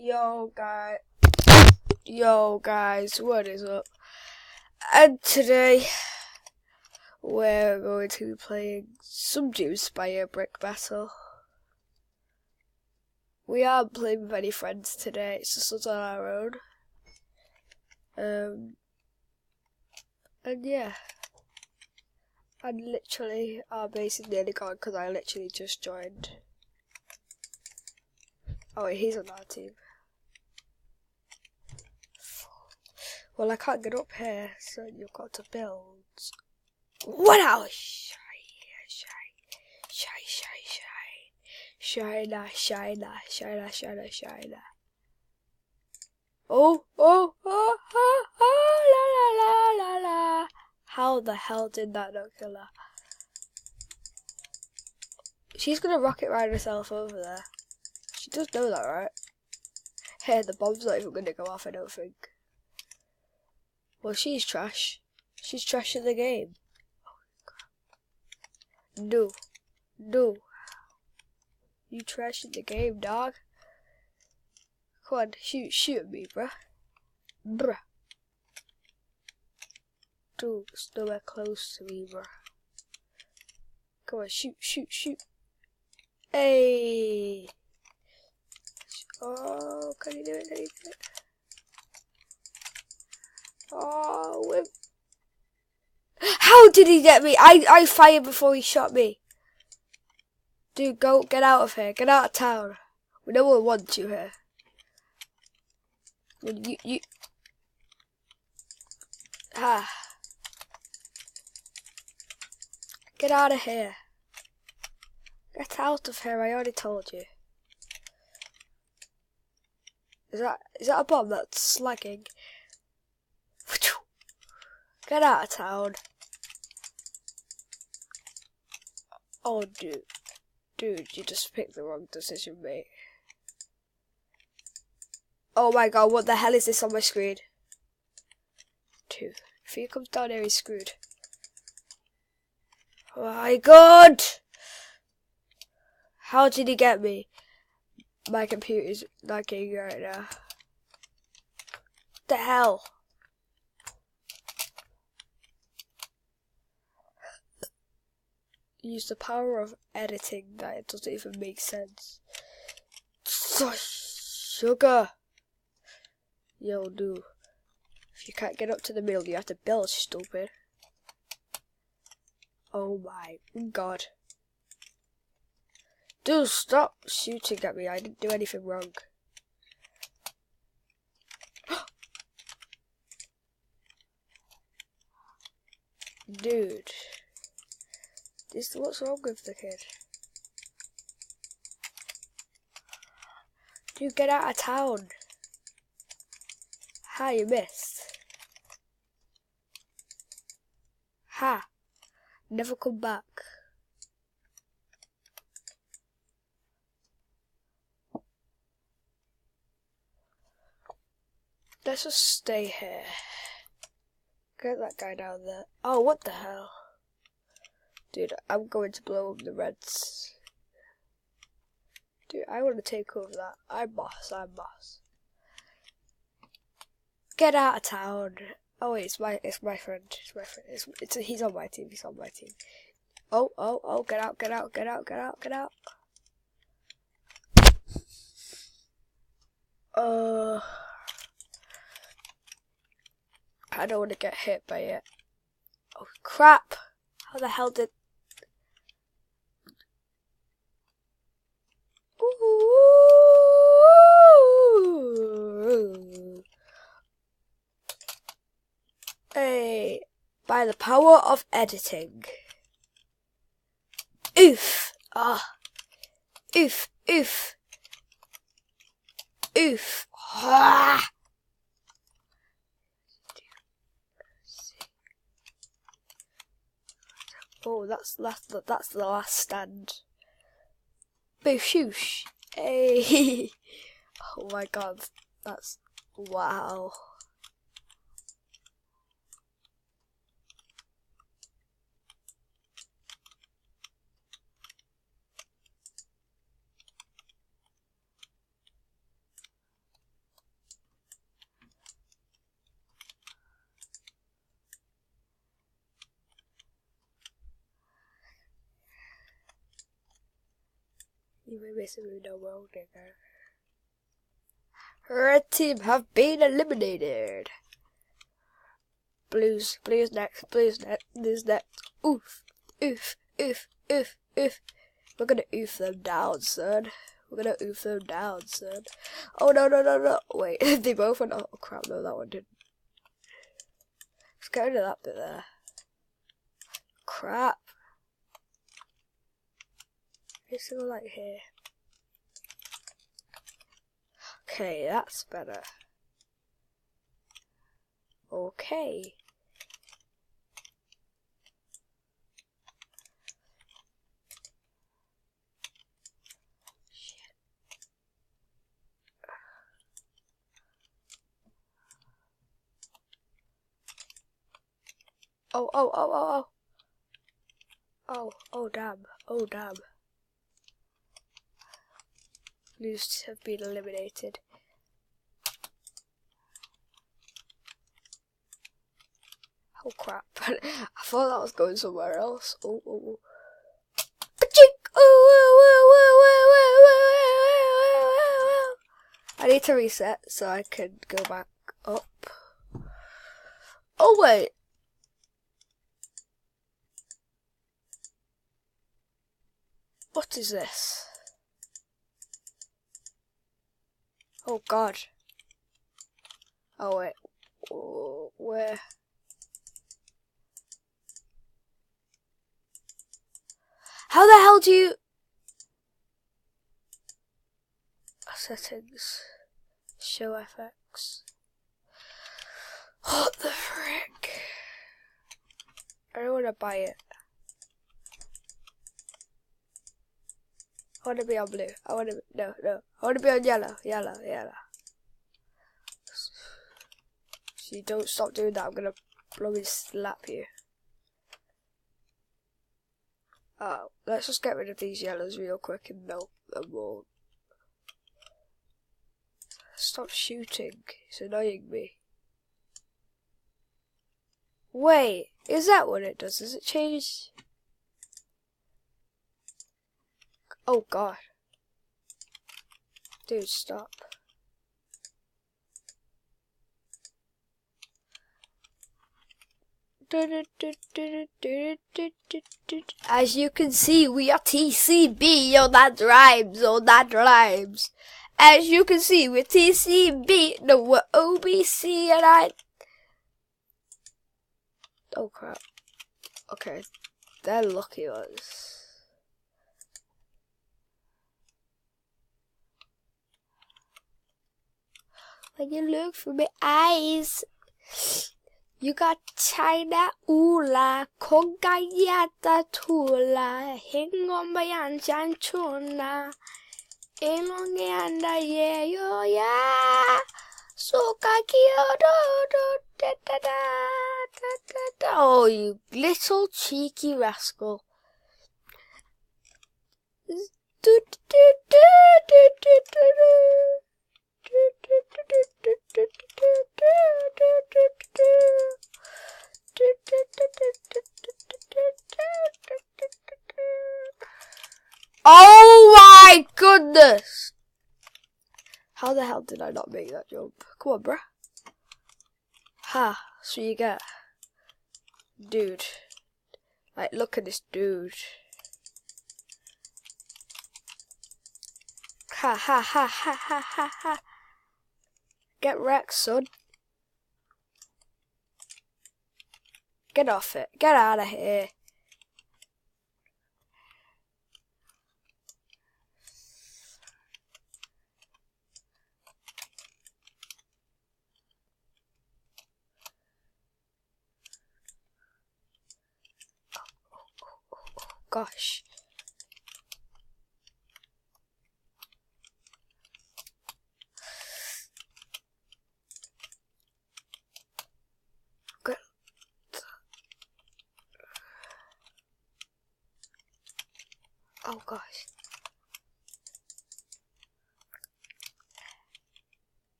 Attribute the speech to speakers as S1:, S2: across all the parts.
S1: Yo guys, what is up? And today we're going to be playing some doomspire brick battle. We aren't playing with any friends today, it's just us on our own. And yeah, and literally our base is nearly gone because I literally just joined. Oh wait, he's on our team. Well, I can't get up here, so you've got to build. What else? Shine. Oh, la. How the hell did that not kill her? She's gonna rocket ride herself over there. She does know that, right? Hey, the bomb's not even gonna go off, I don't think. Well, she's trash. She's trashing the game. No. You trashing the game, dog. Come on, shoot me, bruh. Dude, it's nowhere close to me, bruh. Come on, shoot. Hey! Oh, can you do it? Oh, whip. How did he get me? I fired before he shot me. Dude, get out of here. Get out of town. We no one wants you here. You. Get out of here. Get out of here, I already told you. Is that a bomb that's slagging? Get out of town. Oh, dude, you just picked the wrong decision, mate. Oh my god, what the hell is this on my screen? Two. If he comes down here, he's screwed. Oh my god! How did he get me? My computer's lagging right now. What the hell? Use the power of editing that it doesn't even make sense. Sugar! Yo, dude. If you can't get up to the middle, you have to build, stupid. Oh my god. Dude, stop shooting at me. I didn't do anything wrong. Dude. What's wrong with the kid? Dude, get out of town. Ha, you missed. Ha. Never come back. Let's just stay here. Get that guy down there. Oh, what the hell? Dude, I'm going to blow up the Reds. Dude, I want to take over that. I'm boss. Get out of town. Oh wait, it's my friend. He's on my team. Oh, get out. I don't want to get hit by it. Oh crap. How the hell did... Ooh. Hey, by the power of editing. Oof. Oof. Ah. Oh, that's the last stand. Booshoosh. Hey. Oh my god. That's... wow. You may basically no world digger. Red team have been eliminated. Blues next, blues next. Oof, oof, oof, oof, oof. We're gonna oof them down, son. We're gonna oof them down, son. Oh no. Wait, they both went. Oh crap, no, that one didn't. Let's go to that bit there. Crap. Let's go like here. Okay, that's better. Okay. Shit. Oh damn. Blues have been eliminated. Oh crap. I thought that was going somewhere else. Oh. I need to reset so I can go back up. Oh wait. What is this? Oh god. Oh wait. Oh, where? How the hell do you... Settings. Show FX. What the frick? I don't want to buy it. I want to be on blue. I want to be... No. I want to be on yellow. Yellow. If you don't stop doing that, I'm going to bloody slap you. Oh, let's just get rid of these yellows real quick and melt them all. Stop shooting. It's annoying me. Wait, is that what it does? Does it change? Oh god. Dude, stop. As you can see, we are TCB. Oh, that rhymes. As you can see, we're TCB. No, we're OBC, and I... Oh, crap. Okay, they're lucky ones. When you look through my eyes... You got China Ula, Kogayata Tula, Hingombayan Chanchuna, Elongianda Yo Ya, Sokakio do da. Oh, you little cheeky rascal. Oh my goodness! How the hell did I not make that jump? Come on, bruh. Ha, so you get. Dude. Like, look at this dude. Ha. Get wrecked, son. Get off it. Get out of here. Gosh. Oh gosh.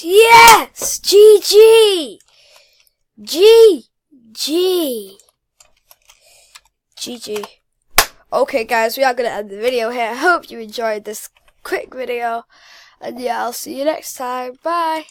S1: Yes! GG! GG! Okay guys, we are going to end the video here. I hope you enjoyed this quick video. And yeah, I'll see you next time. Bye.